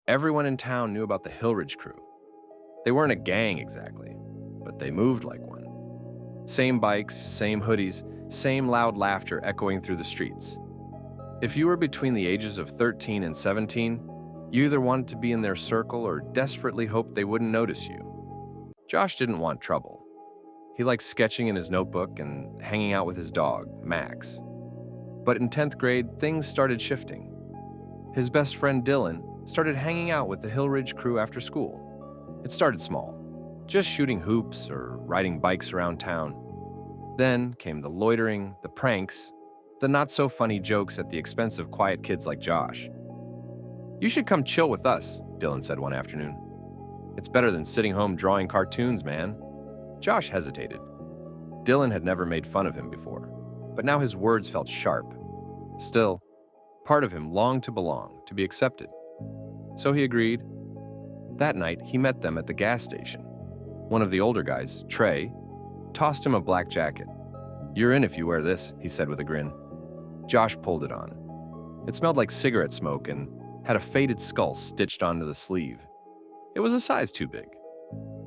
Everyone in town knew about the Hillridge crew. They weren't a gang exactly, but they moved like one. Same bikes, same hoodies, same loud laughter echoing through the streets. If you were between the ages of 13 and 17, you either wanted to be in their circle or desperately hoped they wouldn't notice you. Josh didn't want trouble. He liked sketching in his notebook and hanging out with his dog, Max. But in 10th grade, things started shifting. His best friend Dylan started hanging out with the Hillridge crew after school. It started small, just shooting hoops or riding bikes around town. Then came the loitering, the pranks, the not-so-funny jokes at the expense of quiet kids like Josh. "You should come chill with us," Dylan said one afternoon. "It's better than sitting home drawing cartoons, man." Josh hesitated. Dylan had never made fun of him before, but now his words felt sharp. Still, part of him longed to belong, to be accepted. So he agreed. That night, he met them at the gas station. One of the older guys, Trey, tossed him a black jacket. "You're in if you wear this," he said with a grin. Josh pulled it on. It smelled like cigarette smoke and had a faded skull stitched onto the sleeve. It was a size too big.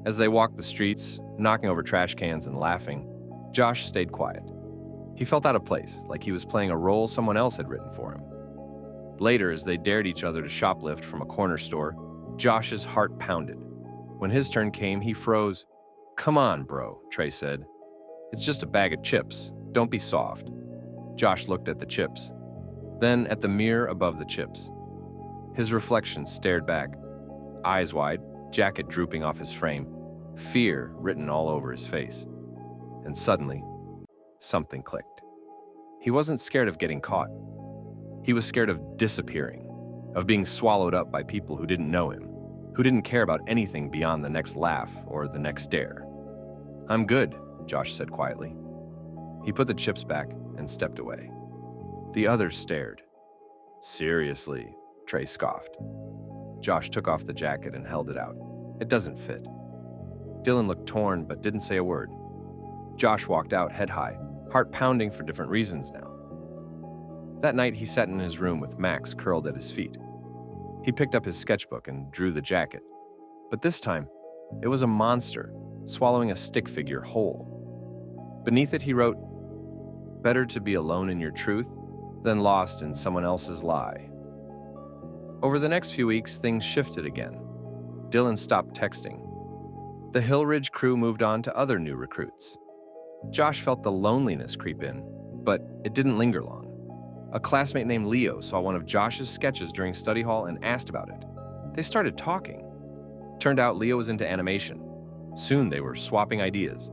As they walked the streets, knocking over trash cans and laughing, Josh stayed quiet. He felt out of place, like he was playing a role someone else had written for him. Later, as they dared each other to shoplift from a corner store, Josh's heart pounded. When his turn came, he froze. "Come on, bro," Trey said. "It's just a bag of chips. Don't be soft." Josh looked at the chips, then at the mirror above the chips. His reflection stared back, eyes wide, jacket drooping off his frame, fear written all over his face. And suddenly, something clicked. He wasn't scared of getting caught. He was scared of disappearing, of being swallowed up by people who didn't know him, who didn't care about anything beyond the next laugh or the next dare. "I'm good," Josh said quietly. He put the chips back and stepped away. The others stared. "Seriously," Trey scoffed. Josh took off the jacket and held it out. "It doesn't fit." Dylan looked torn but didn't say a word. Josh walked out head high, heart pounding for different reasons now. That night he sat in his room with Max curled at his feet. He picked up his sketchbook and drew the jacket. But this time, it was a monster, swallowing a stick figure whole. Beneath it he wrote, "Better to be alone in your truth than lost in someone else's lie." Over the next few weeks, things shifted again. Dylan stopped texting. The Hillridge crew moved on to other new recruits. Josh felt the loneliness creep in, but it didn't linger long. A classmate named Leo saw one of Josh's sketches during study hall and asked about it. They started talking. Turned out Leo was into animation. Soon they were swapping ideas,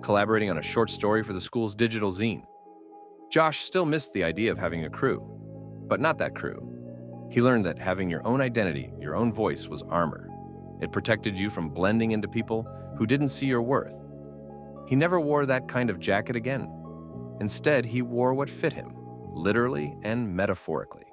collaborating on a short story for the school's digital zine. Josh still missed the idea of having a crew, but not that crew. He learned that having your own identity, your own voice, was armor. It protected you from blending into people who didn't see your worth. He never wore that kind of jacket again. Instead, he wore what fit him, literally and metaphorically.